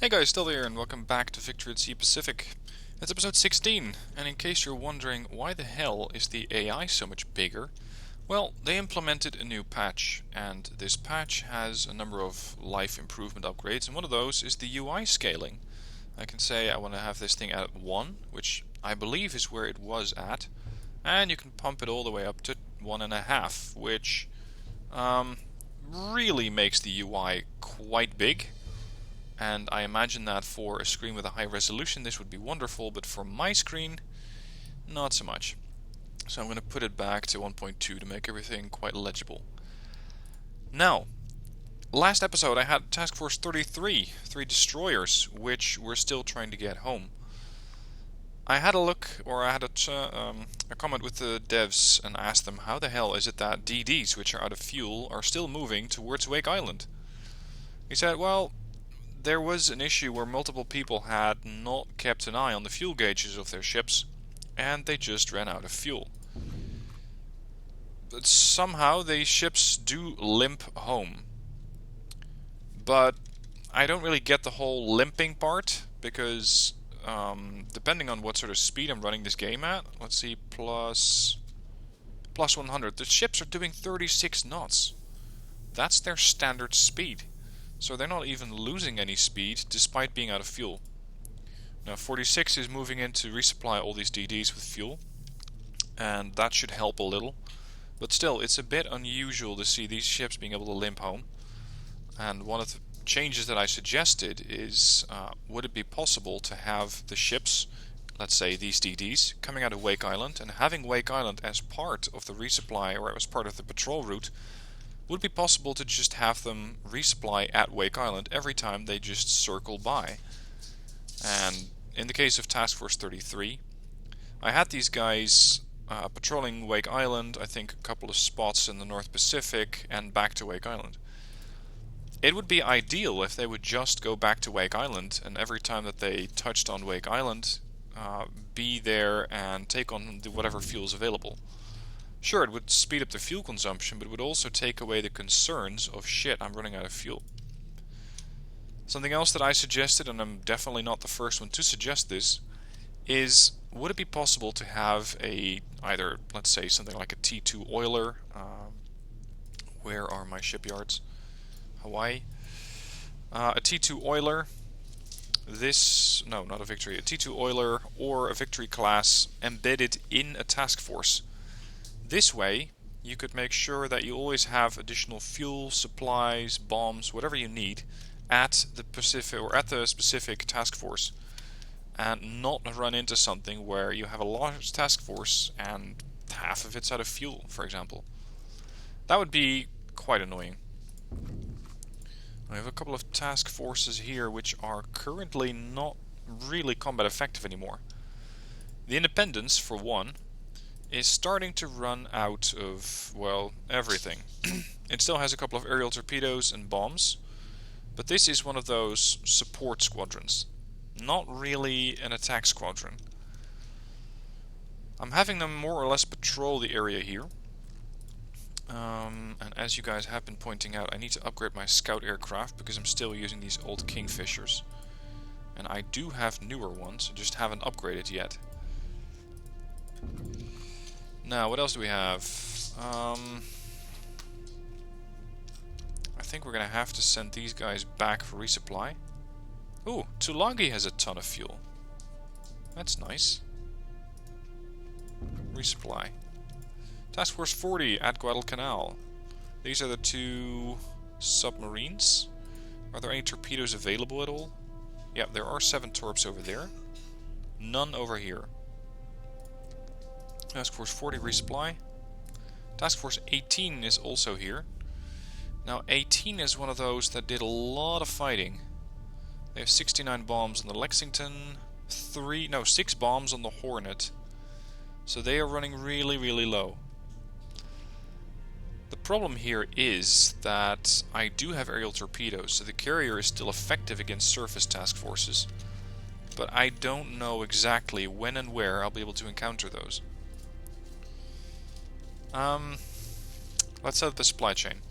Hey guys, still here, and welcome back to Victory at Sea Pacific. It's episode 16, and in case you're wondering why the hell is the AI so much bigger, well, they implemented a new patch, and this patch has a number of life improvement upgrades, and one of those is the UI scaling. I can say I want to have this thing at 1, which I believe is where it was at, and you can pump it all the way up to 1.5, which really makes the UI quite big. And I imagine that for a screen with a high resolution this would be wonderful, but for my screen, not so much. So I'm going to put it back to 1.2 to make everything quite legible. Now, last episode I had Task Force 33, 3 destroyers, which we're still trying to get home. I had a look, or I had a comment with the devs and asked them how the hell is it that DDs, which are out of fuel, are still moving towards Wake Island. He said, well, there was an issue where multiple people had not kept an eye on the fuel gauges of their ships, and they just ran out of fuel. But somehow these ships do limp home. But I don't really get the whole limping part, because depending on what sort of speed I'm running this game at, let's see, plus 100, the ships are doing 36 knots. That's their standard speed. So they're not even losing any speed despite being out of fuel. Now 46 is moving in to resupply all these DDs with fuel, and that should help a little. But still, it's a bit unusual to see these ships being able to limp home. And one of the changes that I suggested is, would it be possible to have the ships, let's say these DDs, coming out of Wake Island, and having Wake Island as part of the resupply or as part of the patrol route, would it be possible to just have them resupply at Wake Island every time they just circle by? And in the case of Task Force 33, I had these guys patrolling Wake Island, I think a couple of spots in the North Pacific, and back to Wake Island. It would be ideal if they would just go back to Wake Island, and every time that they touched on Wake Island, be there and take on whatever fuel is available. Sure, it would speed up the fuel consumption, but it would also take away the concerns of shit, I'm running out of fuel. Something else that I suggested, and I'm definitely not the first one to suggest this, is would it be possible to have either, let's say, something like a T2 oiler, where are my shipyards? Hawaii. A T2 oiler, a T2 oiler or a Victory class embedded in a task force. This way, you could make sure that you always have additional fuel, supplies, bombs, whatever you need at the specific task force, and not run into something where you have a large task force and half of it's out of fuel, for example. That would be quite annoying. I have a couple of task forces here which are currently not really combat effective anymore. The Independence, for one, is starting to run out of, well, everything. It still has a couple of aerial torpedoes and bombs, but this is one of those support squadrons, not really an attack squadron. I'm having them more or less patrol the area here, and as you guys have been pointing out, I need to upgrade my scout aircraft because I'm still using these old Kingfishers, and I do have newer ones, I just haven't upgraded yet. Now, what else do we have? I think we're going to have to send these guys back for resupply. Ooh, Tulagi has a ton of fuel. That's nice. Resupply. Task Force 40 at Guadalcanal. These are the 2 submarines. Are there any torpedoes available at all? Yeah, there are 7 torps over there. None over here. Task Force 40 resupply. Task Force 18 is also here. Now 18 is one of those that did a lot of fighting. They have 69 bombs on the Lexington, 6 bombs on the Hornet. So they are running really, really low. The problem here is that I do have aerial torpedoes, so the carrier is still effective against surface task forces. But I don't know exactly when and where I'll be able to encounter those. Let's set up the supply chain.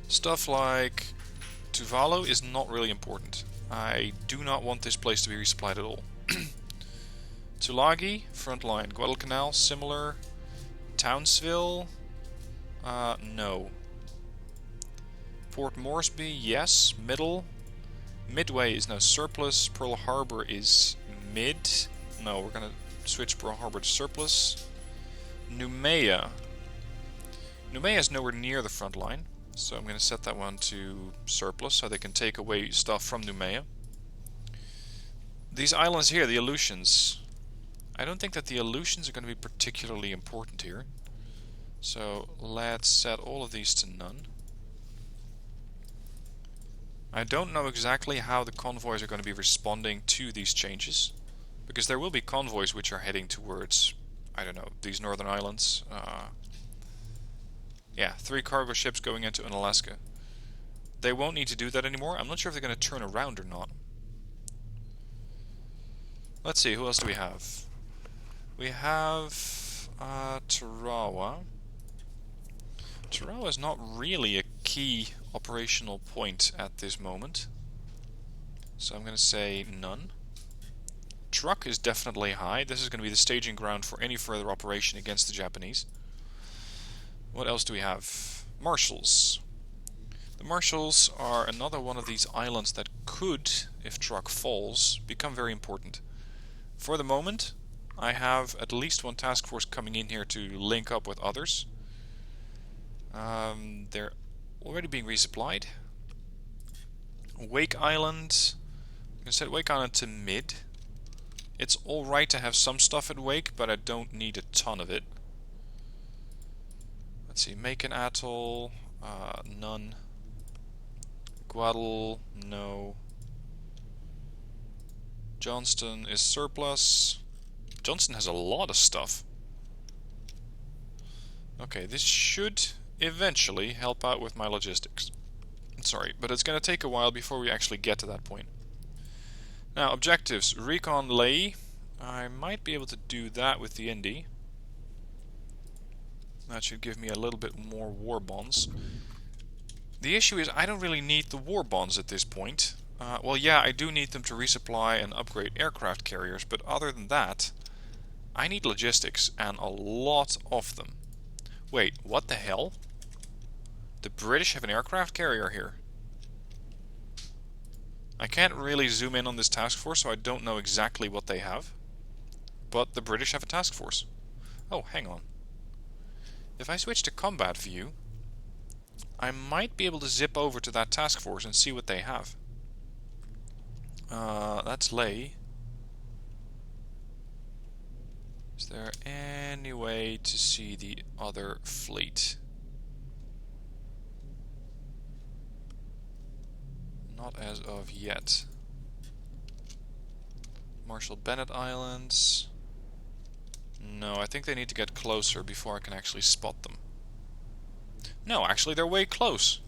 Stuff like Tuvalu is not really important. I do not want this place to be resupplied at all. Tulagi, front line. Guadalcanal, similar. Townsville, no. Port Moresby, yes. Middle. Midway is now surplus. Pearl Harbor is mid. No, we're gonna switch Pearl Harbor to surplus. Noumea. Noumea is nowhere near the front line, so I'm gonna set that one to surplus so they can take away stuff from Noumea. These islands here, the Aleutians. I don't think that the Aleutians are going to be particularly important here. So let's set all of these to none. I don't know exactly how the convoys are going to be responding to these changes, because there will be convoys which are heading towards, I don't know, these northern islands. Yeah, 3 cargo ships going into Unalaska. They won't need to do that anymore. I'm not sure if they're going to turn around or not. Let's see, who else do we have? We have Tarawa. Tarawa is not really a key operational point at this moment, so I'm going to say none. Truk is definitely high. This is going to be the staging ground for any further operation against the Japanese. What else do we have? Marshals. The Marshals are another one of these islands that could, if Truk falls, become very important. For the moment, I have at least one task force coming in here to link up with others. They're already being resupplied. Wake Island. I'm going to set Wake Island to mid. It's alright to have some stuff at Wake, but I don't need a ton of it. Let's see, Macon Atoll, none. Guadal, no. Johnston is surplus. Johnston has a lot of stuff. Okay, this should eventually help out with my logistics. Sorry, but it's going to take a while before we actually get to that point. Now, objectives. Recon Ley. I might be able to do that with the Indy. That should give me a little bit more war bonds. The issue is I don't really need the war bonds at this point. Well, yeah, I do need them to resupply and upgrade aircraft carriers, but other than that, I need logistics, and a lot of them. Wait, what the hell? The British have an aircraft carrier here. I can't really zoom in on this task force, so I don't know exactly what they have. But the British have a task force. Oh, hang on. If I switch to combat view, I might be able to zip over to that task force and see what they have. That's Ley. Is there any way to see the other fleet? Not as of yet. Marshall Bennett Islands. No, I think they need to get closer before I can actually spot them. No, actually they're way close.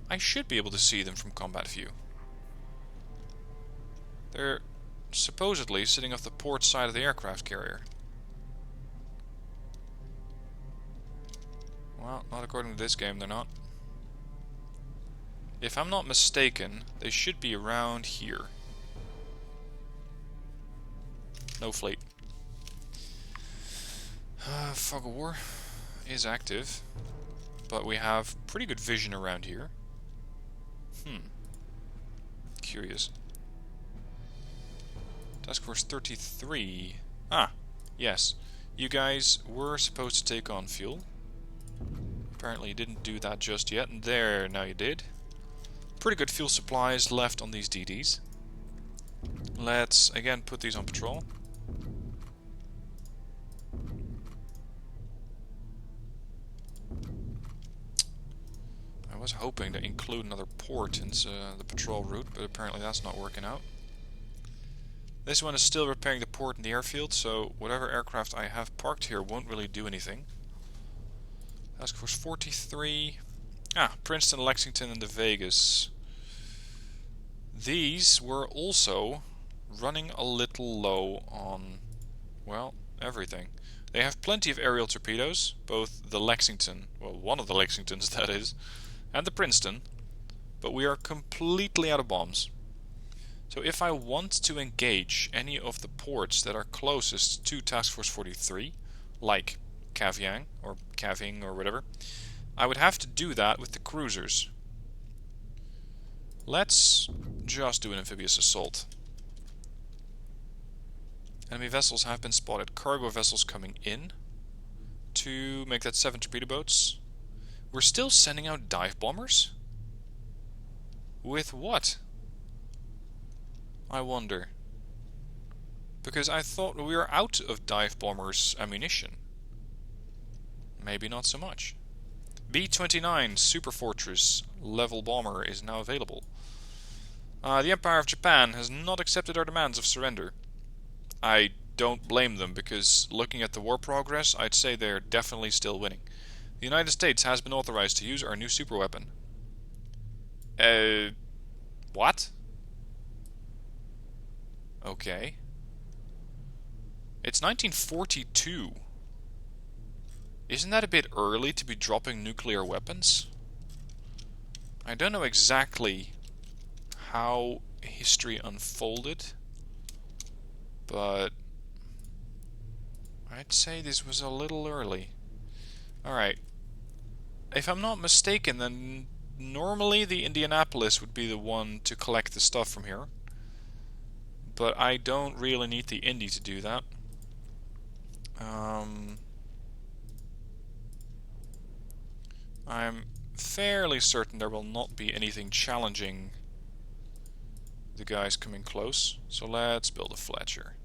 I should be able to see them from combat view. They're supposedly sitting off the port side of the aircraft carrier. Well, not according to this game, they're not. If I'm not mistaken, they should be around here. No fleet. Fog of War is active, but we have pretty good vision around here. Curious. Task Force 33. Ah, yes. You guys were supposed to take on fuel. Apparently you didn't do that just yet, and there, now you did. Pretty good fuel supplies left on these DDs. Let's again put these on patrol. I was hoping to include another port into the patrol route, but apparently that's not working out. This one is still repairing the port and the airfield, so whatever aircraft I have parked here won't really do anything. Task Force 43. Ah, Princeton, Lexington, and the Vegas. These were also running a little low on, well, everything. They have plenty of aerial torpedoes, both the Lexington, well, one of the Lexingtons that is, and the Princeton, but we are completely out of bombs. So if I want to engage any of the ports that are closest to Task Force 43, like Kavieng or Kaving or whatever, I would have to do that with the cruisers. Let's just do an amphibious assault. Enemy vessels have been spotted. Cargo vessels coming in to make that 7 torpedo boats. We're still sending out dive bombers? With what? I wonder. Because I thought we were out of dive bombers ammunition. Maybe not so much. B-29 Super Fortress level bomber is now available. The Empire of Japan has not accepted our demands of surrender. I don't blame them, because looking at the war progress, I'd say they're definitely still winning. The United States has been authorized to use our new superweapon. What? Okay. It's 1942. Isn't that a bit early to be dropping nuclear weapons? I don't know exactly how history unfolded, but I'd say this was a little early. Alright. If I'm not mistaken, then normally the Indianapolis would be the one to collect the stuff from here. But I don't really need the Indy to do that. I'm fairly certain there will not be anything challenging the guys coming close. So let's build a Fletcher.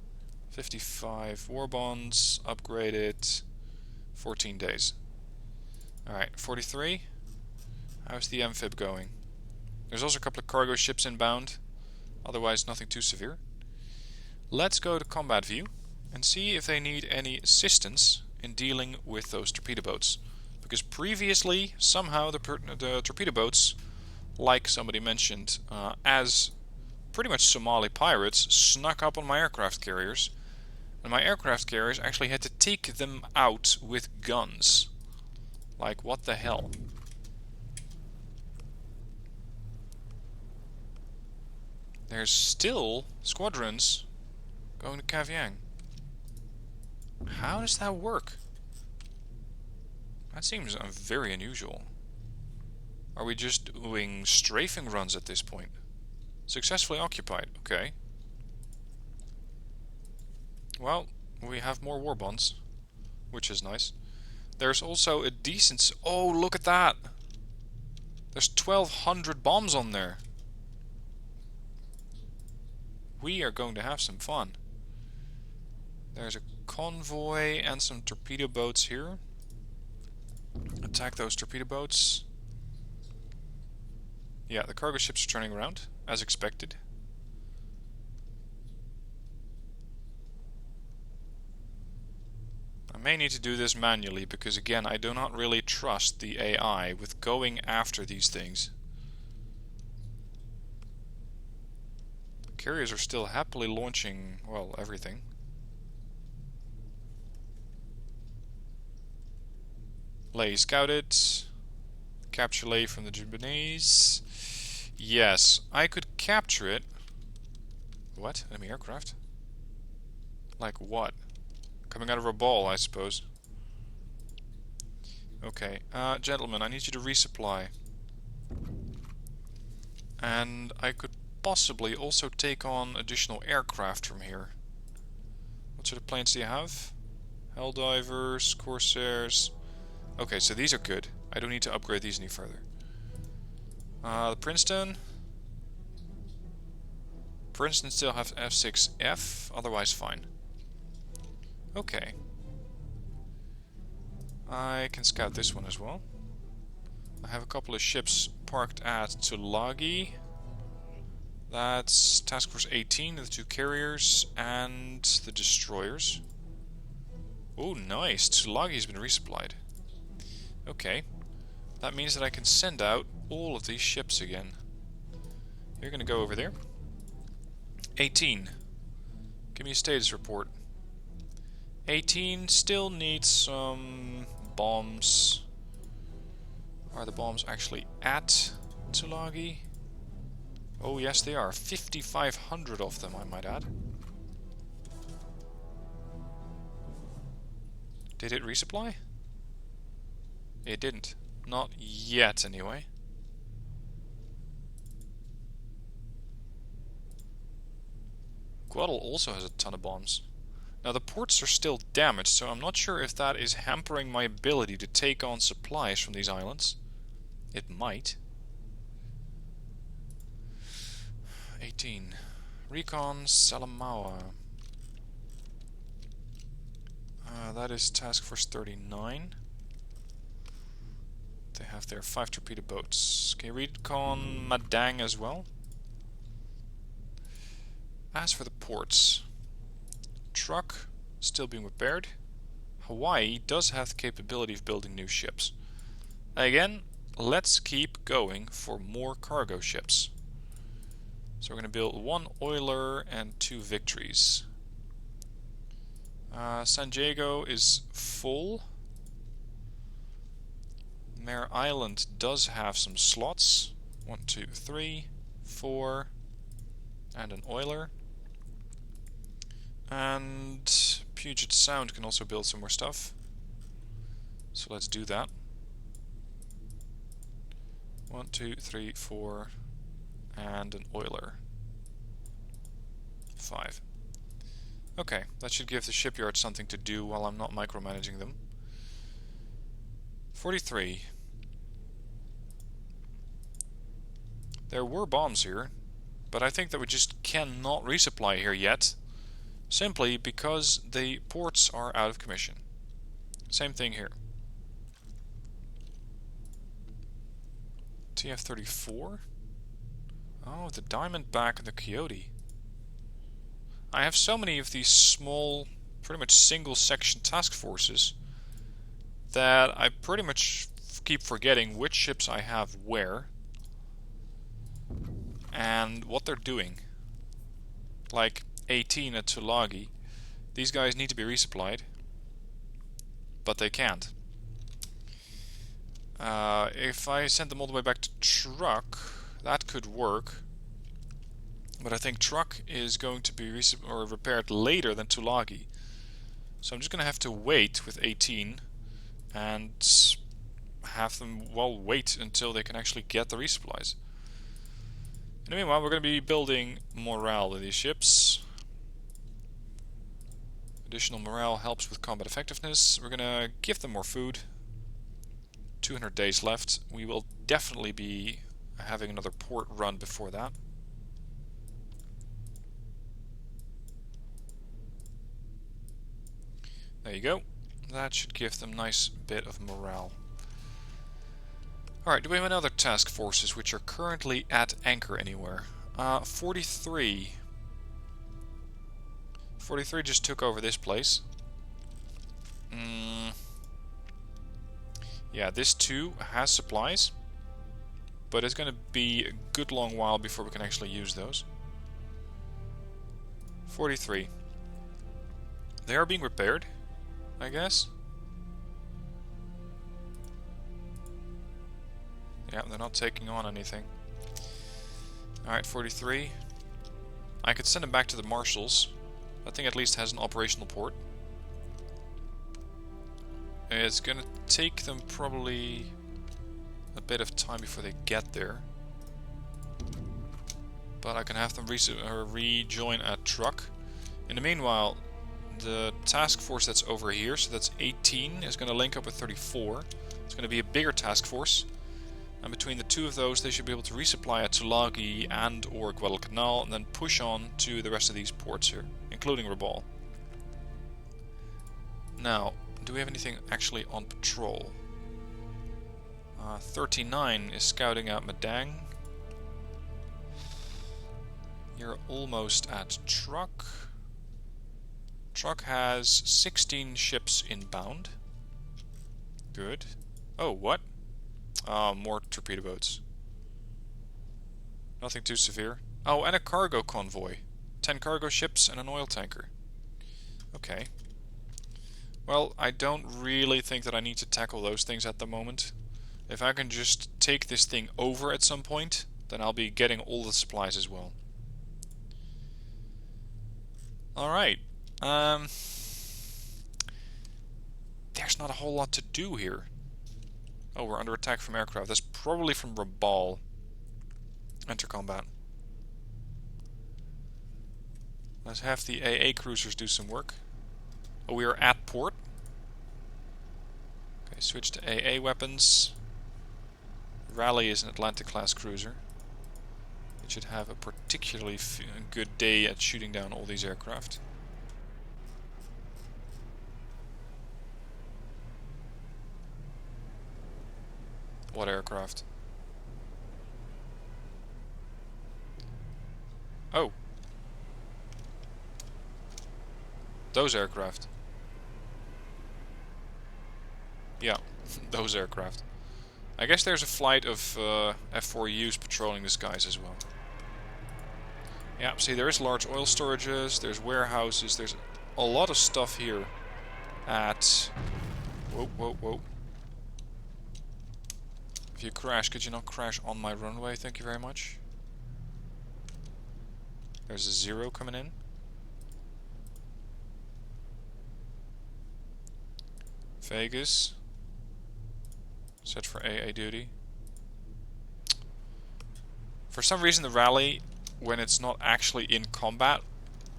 55 war bonds, upgrade it, 14 days. Alright, 43. How's the Amphib going? There's also a couple of cargo ships inbound, otherwise nothing too severe. Let's go to combat view and see if they need any assistance in dealing with those torpedo boats. Because previously, somehow, the torpedo boats, like somebody mentioned, as pretty much Somali pirates, snuck up on my aircraft carriers. And my aircraft carriers actually had to take them out with guns. Like, what the hell? There's still squadrons going to Kavieng. How does that work? That seems very unusual. Are we just doing strafing runs at this point? Successfully occupied, okay. Well, we have more war bonds, which is nice. There's also a decent... Oh, look at that! There's 1,200 bombs on there. We are going to have some fun. There's a convoy and some torpedo boats here. Attack those torpedo boats. Yeah, the cargo ships are turning around, as expected. I may need to do this manually, because again, I do not really trust the AI with going after these things. Carriers are still happily launching, well, everything. Lay scouted. Capture Lay from the Japanese. Yes, I could capture it. What? Enemy aircraft? Like what? Coming out of a ball, I suppose. Okay, gentlemen, I need you to resupply. And I could possibly also take on additional aircraft from here. What sort of planes do you have? Helldivers, Corsairs. Okay, so these are good. I don't need to upgrade these any further. The Princeton. Princeton still have F6F, otherwise fine. Okay. I can scout this one as well. I have a couple of ships parked at Tulagi. That's Task Force 18, the two carriers, and the destroyers. Oh, nice. Tulagi's been resupplied. Okay. That means that I can send out all of these ships again. You're going to go over there. 18. Give me a status report. 18 still needs some bombs. Are the bombs actually at Tulagi? Oh yes they are. 5,500 of them, I might add. Did it resupply? It didn't. Not yet anyway. Guadal also has a ton of bombs. Now the ports are still damaged, so I'm not sure if that is hampering my ability to take on supplies from these islands. It might. 18. Recon Salamaua. That is Task Force 39. They have their 5 torpedo boats. Can you recon Madang as well? As for the ports, Truck still being repaired. Hawaii does have the capability of building new ships. Again, let's keep going for more cargo ships. So we're going to build 1 Oiler and 2 Victories. San Diego is full. Mare Island does have some slots. 1, 2, 3, 4, and an Oiler. And Puget Sound can also build some more stuff. So let's do that. 1, 2, 3, 4, and an Oiler. 5. Okay, that should give the shipyard something to do while I'm not micromanaging them. 43. There were bombs here, but I think that we just cannot resupply here yet, simply because the ports are out of commission. Same thing here. TF-34? Oh, the Diamondback and the Coyote. I have so many of these small, pretty much single section task forces that I pretty much keep forgetting which ships I have where and what they're doing. Like 18 at Tulagi. These guys need to be resupplied, but they can't. If I send them all the way back to Truck, that could work. But I think Truck is going to be repaired later than Tulagi. So I'm just going to have to wait with 18 and have them, well, wait until they can actually get the resupplies. In the meanwhile, we're going to be building morale in these ships. Additional morale helps with combat effectiveness. We're going to give them more food. 200 days left. We will definitely be having another port run before that. There you go. That should give them a nice bit of morale. Alright, do we have any other task forces which are currently at anchor anywhere? 43. 43 just took over this place. Yeah, this too has supplies, but it's going to be a good long while before we can actually use those. 43. They are being repaired, I guess. Yeah, they're not taking on anything. Alright, 43. I could send them back to the Marshals. That thing at least has an operational port. It's gonna take them probably a bit of time before they get there. But I can have them rejoin a Truck. In the meanwhile, the task force that's over here, so that's 18, is going to link up with 34. It's going to be a bigger task force. And between the two of those, they should be able to resupply at Tulagi and or Guadalcanal, and then push on to the rest of these ports here, including Rabaul. Now, do we have anything actually on patrol? 39 is scouting out Madang. You're almost at Truck. Truck has 16 ships inbound. Good. Oh, what? More torpedo boats. Nothing too severe. Oh, and a cargo convoy. 10 cargo ships and an oil tanker. Okay. Well, I don't really think that I need to tackle those things at the moment. If I can just take this thing over at some point, then I'll be getting all the supplies as well. Alright. There's not a whole lot to do here. Oh, we're under attack from aircraft. That's probably from Rabal. Enter combat. Let's have the AA cruisers do some work. Oh, we are at port. Okay, switch to AA weapons. Raleigh is an Atlantic-class cruiser. It should have a particularly good day at shooting down all these aircraft. What aircraft? Oh. Those aircraft. Yeah, those aircraft. I guess there's a flight of F4Us patrolling the skies as well. Yeah, see, there is large oil storages, there's warehouses, there's a lot of stuff here at... Whoa, whoa, whoa. If you crash, could you not crash on my runway? Thank you very much. There's a 0 coming in. Vegas. Set for AA duty. For some reason the Raleigh, when it's not actually in combat,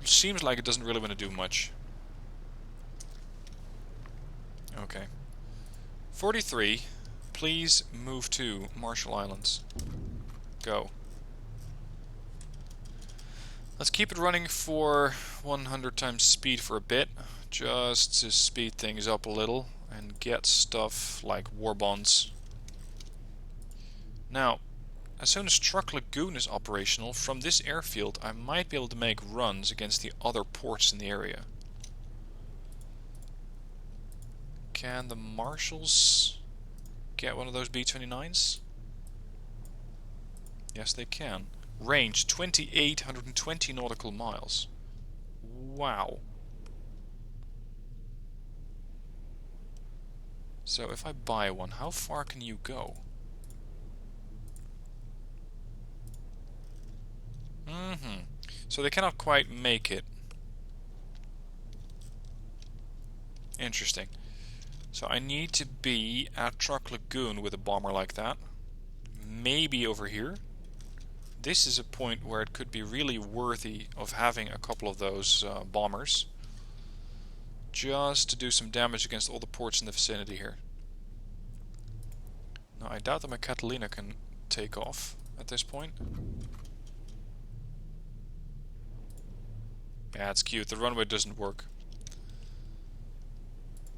seems like it doesn't really want to do much. Okay. 43. Please move to Marshall Islands. Go. Let's keep it running for 100 times speed for a bit, just to speed things up a little and get stuff like war bonds. Now, as soon as Truck Lagoon is operational, from this airfield I might be able to make runs against the other ports in the area. Can the Marshals get one of those B-29s? Yes, they can. Range 2,820 nautical miles. Wow. So if I buy one, how far can you go? So they cannot quite make it. Interesting. So I need to be at Truck Lagoon with a bomber like that. Maybe over here. This is a point where it could be really worthy of having a couple of those bombers. Just to do some damage against all the ports in the vicinity here. Now I doubt that my Catalina can take off at this point. Yeah, it's cute. The runway doesn't work.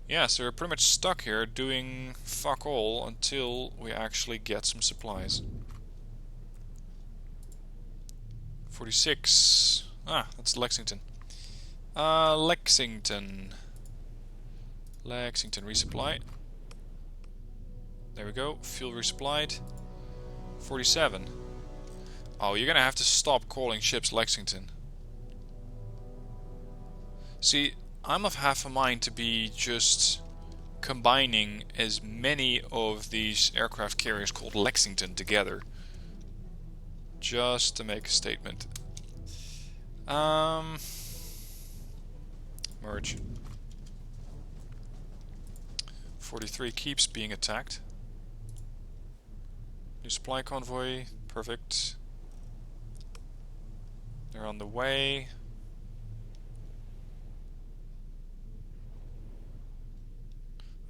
Yeah, so we're pretty much stuck here doing fuck all until we actually get some supplies. 46. Ah, that's Lexington. Lexington, resupply. There we go, fuel resupplied. 47. Oh, you're gonna have to stop calling ships Lexington. See, I'm of half a mind to be just combining as many of these aircraft carriers called Lexington together. Just to make a statement. Merge. 43 keeps being attacked. New supply convoy, perfect. They're on the way.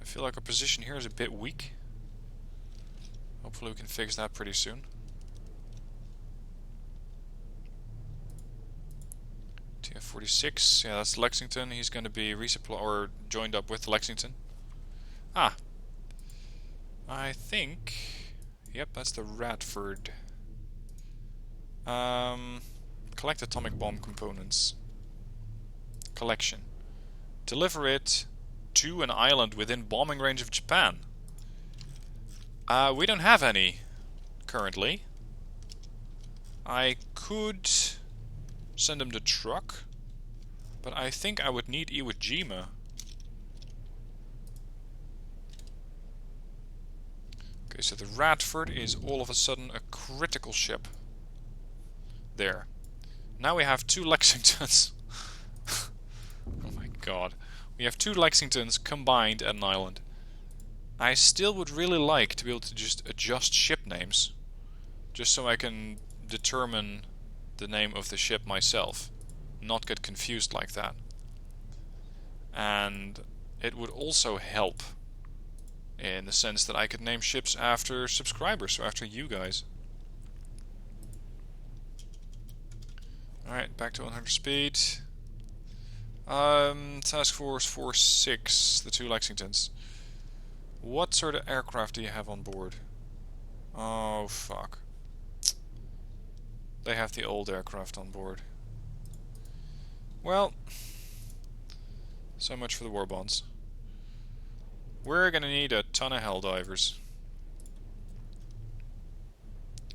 I feel like our position here is a bit weak. Hopefully we can fix that pretty soon. TF-46, yeah, that's Lexington. He's going to be resupply or joined up with Lexington. Ah, I think, yep, that's the Radford. Collect atomic bomb components. Collection. Deliver it to an island within bombing range of Japan. We don't have any currently. I could send them to Truck, but I think I would need Iwo Jima. Okay, so the Radford is all of a sudden a critical ship. There. Now we have 2 Lexingtons. Oh my god. We have 2 Lexingtons combined at an island. I still would really like to be able to just adjust ship names. Just so I can determine the name of the ship myself. Not get confused like that. And it would also help in the sense that I could name ships after subscribers, so after you guys. Alright, back to 100 speed. Task Force 4-6, the 2 Lexingtons. What sort of aircraft do you have on board? Oh, fuck. They have the old aircraft on board. Well, so much for the war bonds. We're gonna need a ton of Helldivers.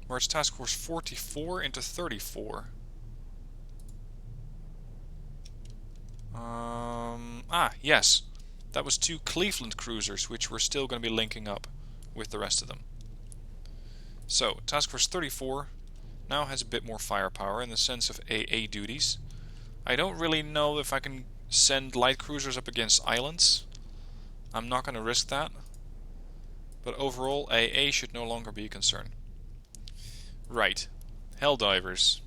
Where's Task Force 44 into 34? Yes. That was 2 Cleveland cruisers, which we're still going to be linking up with the rest of them. So, Task Force 34 now has a bit more firepower in the sense of AA duties. I don't really know if I can send light cruisers up against islands. I'm not going to risk that. But overall, AA should no longer be a concern. Right. Helldivers.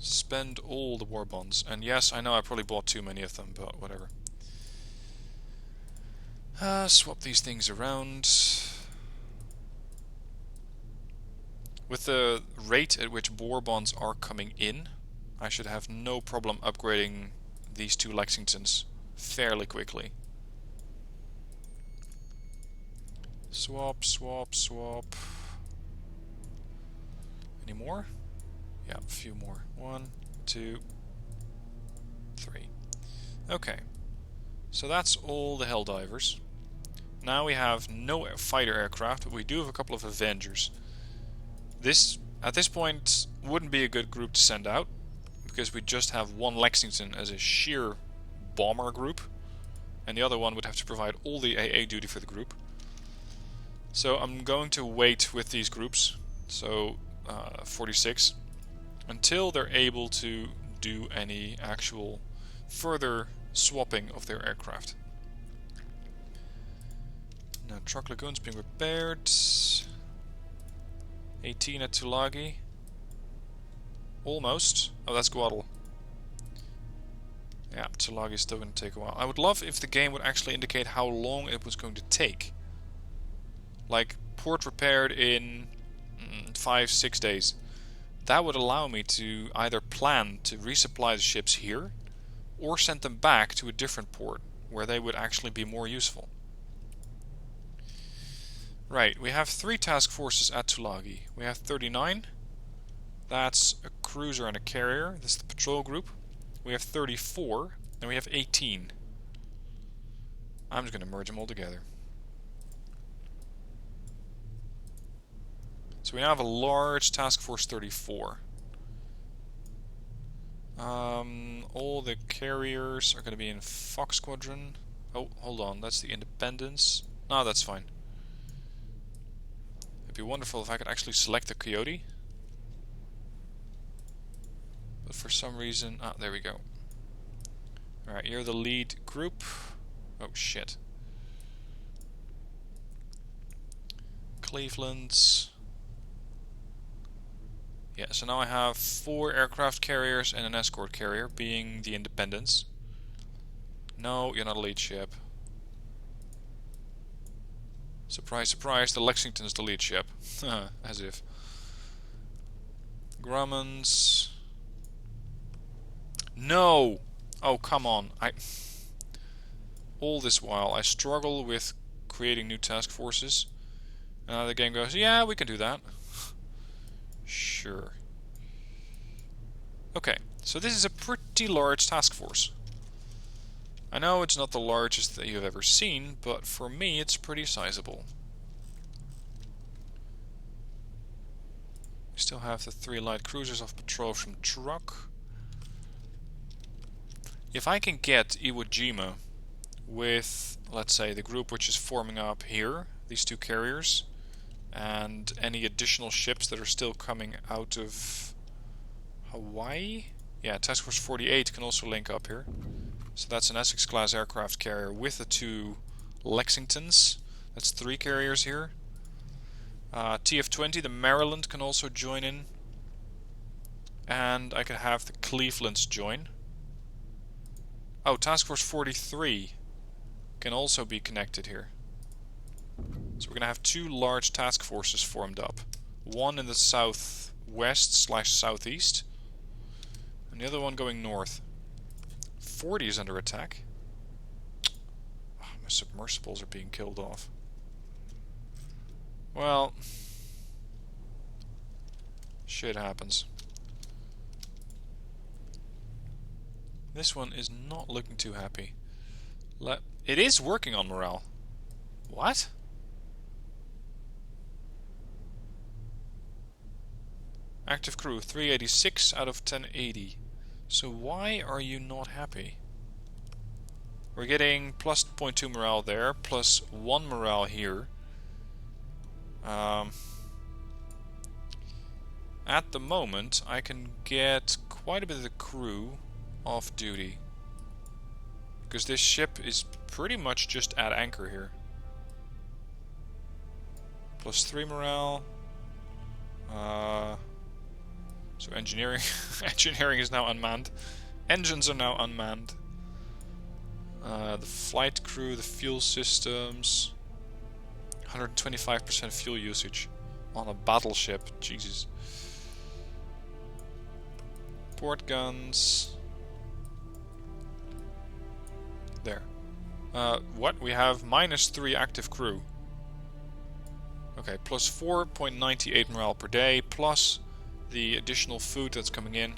Spend all the war bonds. And yes, I know I probably bought too many of them, but whatever. Swap these things around. With the rate at which war bonds are coming in, I should have no problem upgrading these 2 Lexingtons fairly quickly. Swap, swap, swap. Any more? Yeah, a few more. 1, 2, 3. Okay. So that's all the Helldivers. Now we have no fighter aircraft, but we do have a couple of Avengers. This, at this point, wouldn't be a good group to send out, because we just have 1 Lexington as a sheer bomber group, and the other one would have to provide all the AA duty for the group. So I'm going to wait with these groups, so 46, until they're able to do any actual further swapping of their aircraft. Now Truck Lagoon's being repaired. 18 at Tulagi. Almost. Oh, that's Guadal. Yeah, Tulagi's still going to take a while. I would love if the game would actually indicate how long it was going to take. Like, port repaired in 5-6 days. That would allow me to either plan to resupply the ships here, or send them back to a different port, where they would actually be more useful. Right, we have 3 task forces at Tulagi. We have 39. That's a cruiser and a carrier. This is the patrol group. We have 34, and we have 18. I'm just going to merge them all together. So we now have a large task force 34. All the carriers are going to be in Fox Squadron. Oh, hold on, that's the Independence. No, that's fine. It'd be wonderful if I could actually select the Coyote. But for some reason... Ah, there we go. Alright, you're the lead group. Oh, shit. Cleveland's... Yeah, so now I have 4 aircraft carriers and an escort carrier, being the Independence. No, you're not a lead ship. Surprise, surprise, the Lexington's the lead ship. As if. Grumman's... No! Oh, come on. All this while, I struggle with creating new task forces. And now the game goes, yeah, we can do that. Sure. Okay, so this is a pretty large task force. I know it's not the largest that you've ever seen, but for me it's pretty sizable. We still have the 3 light cruisers off patrol from Truck. If I can get Iwo Jima with, let's say, the group which is forming up here, these two carriers, and any additional ships that are still coming out of Hawaii. Yeah, Task Force 48 can also link up here. So that's an Essex-class aircraft carrier with the two Lexingtons. That's 3 carriers here. TF-20, the Maryland, can also join in. And I could have the Clevelands join. Oh, Task Force 43 can also be connected here. So we're going to have 2 large task forces formed up. One in the southwest/southeast, and the other one going north. 40 is under attack. Oh, my submersibles are being killed off. Well, shit happens. This one is not looking too happy. It is working on morale. What? Active crew 386 out of 1080. So why are you not happy? We're getting plus 0.2 morale there, plus 1 morale here. At the moment, I can get quite a bit of the crew off duty. Because this ship is pretty much just at anchor here. Plus 3 morale. So engineering engineering is now unmanned. Engines are now unmanned. The flight crew, the fuel systems. 125% fuel usage on a battleship. Jesus. Port guns. There. What? We have -3 active crew. Okay, plus 4.98 morale per day, plus the additional food that's coming in.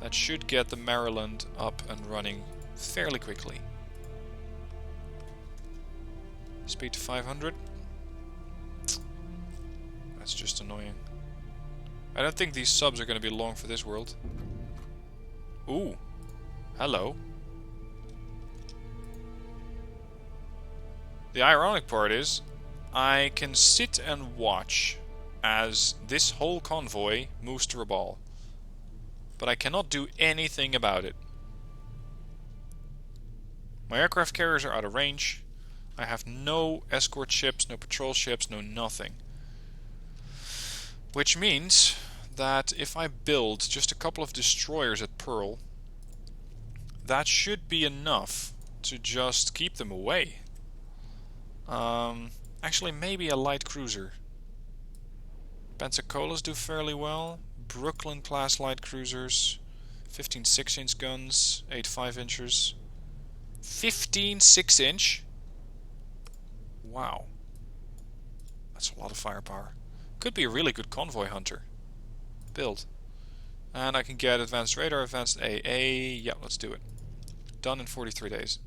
That should get the Maryland up and running fairly quickly. Speed to 500. That's just annoying. I don't think these subs are going to be long for this world. Ooh. Hello. The ironic part is, I can sit and watch as this whole convoy moves to Rabaul. But I cannot do anything about it. My aircraft carriers are out of range. I have no escort ships, no patrol ships, no nothing. Which means that if I build just a couple of destroyers at Pearl, that should be enough to just keep them away. Actually, maybe a light cruiser. Pensacola's do fairly well. Brooklyn class light cruisers. 15 6-inch guns. 8 5-inchers. 15 6-inch? Wow. That's a lot of firepower. Could be a really good convoy hunter. Build. And I can get advanced radar, advanced AA. Yeah, let's do it. Done in 43 days.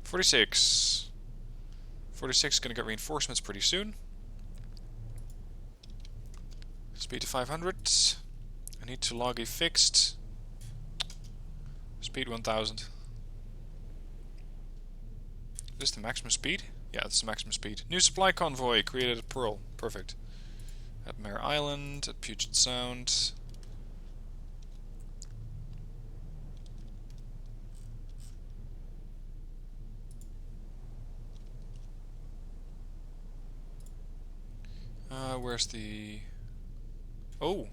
46. 46 is going to get reinforcements pretty soon. Speed to 500. I need to log a fixed. Speed 1000. Is this the maximum speed? Yeah, that's the maximum speed. New supply convoy created at Pearl. Perfect. At Mare Island, at Puget Sound. Where's the... Oh,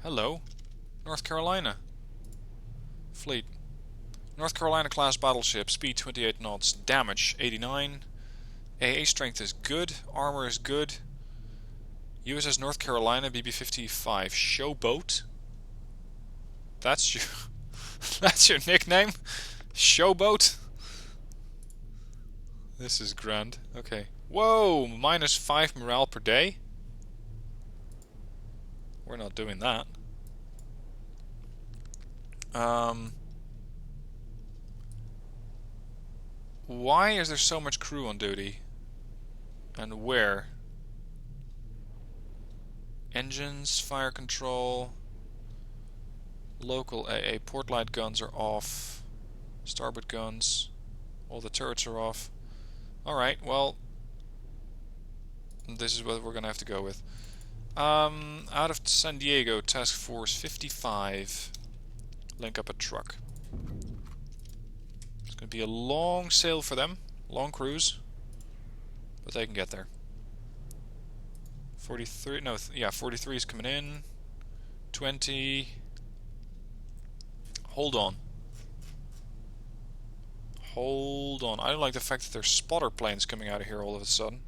hello. North Carolina. Fleet. North Carolina class battleship, speed 28 knots, damage 89. AA strength is good, armor is good. USS North Carolina, BB-55. Showboat? That's your... that's your nickname? Showboat? This is grand. Okay. Whoa! -5 morale per day? We're not doing that. Why is there so much crew on duty? And where? Engines, fire control, local AA, port light guns are off. Starboard guns. All the turrets are off. Alright, well, this is what we're gonna have to go with. Out of San Diego, Task Force 55. Link up a truck. It's gonna be a long sail for them. Long cruise. But they can get there. 43, no, yeah, 43 is coming in. 20. Hold on. Hold on. I don't like the fact that there's spotter planes coming out of here all of a sudden.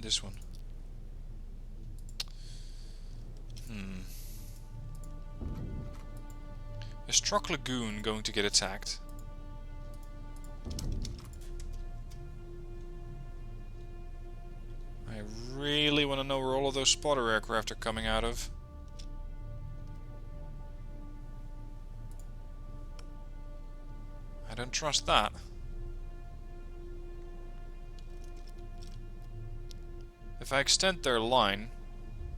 This one. Is Truck Lagoon going to get attacked? I really want to know where all of those spotter aircraft are coming out of. I don't trust that. If I extend their line,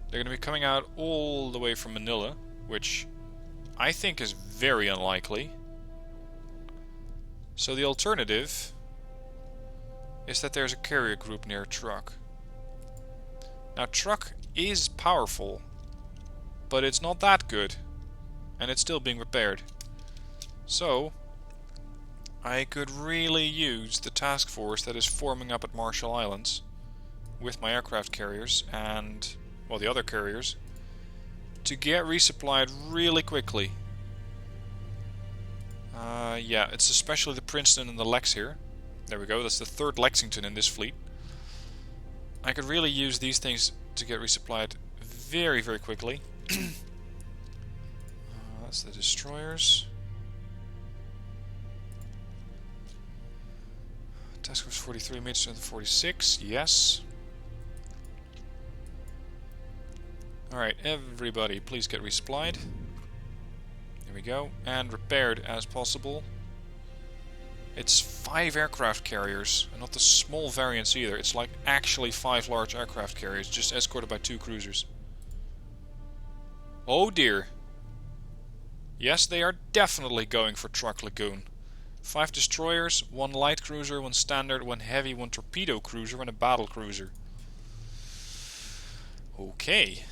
they're going to be coming out all the way from Manila, which I think is very unlikely. So the alternative is that there's a carrier group near Truck. Now Truck is powerful, but it's not that good, and it's still being repaired. So I could really use the task force that is forming up at Marshall Islands with my aircraft carriers and, well, the other carriers, to get resupplied really quickly. Yeah, it's especially the Princeton and the Lex here. There we go, that's the third Lexington in this fleet. I could really use these things to get resupplied very, very quickly. That's the destroyers. Task Force 43 meters to the 46, yes. Alright, everybody, please get resupplied. There we go. And repaired as possible. It's 5 aircraft carriers, and not the small variants either. It's like actually 5 large aircraft carriers, just escorted by 2 cruisers. Oh dear. Yes, they are definitely going for Truck Lagoon. 5 destroyers, 1 light cruiser, 1 standard, 1 heavy, 1 torpedo cruiser, and a battle cruiser. Okay.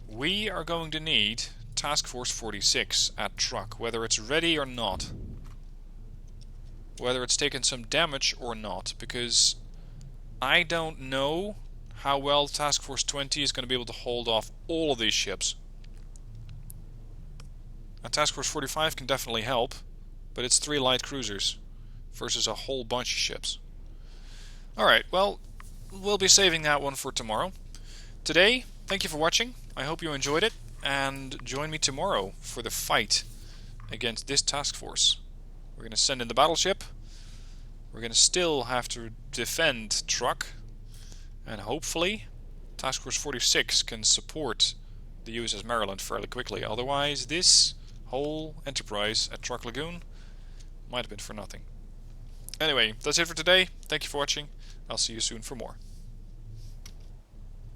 We are going to need Task Force 46 at Truck, whether it's ready or not. Whether it's taken some damage or not, because I don't know how well Task Force 20 is going to be able to hold off all of these ships. Now, Task Force 45 can definitely help, but it's 3 light cruisers versus a whole bunch of ships. Alright, well, we'll be saving that one for tomorrow. Today, thank you for watching. I hope you enjoyed it, and join me tomorrow for the fight against this task force. We're going to send in the battleship. We're going to still have to defend Truck, and hopefully Task Force 46 can support the USS Maryland fairly quickly. Otherwise, this whole enterprise at Truck Lagoon might have been for nothing. Anyway, that's it for today. Thank you for watching. I'll see you soon for more.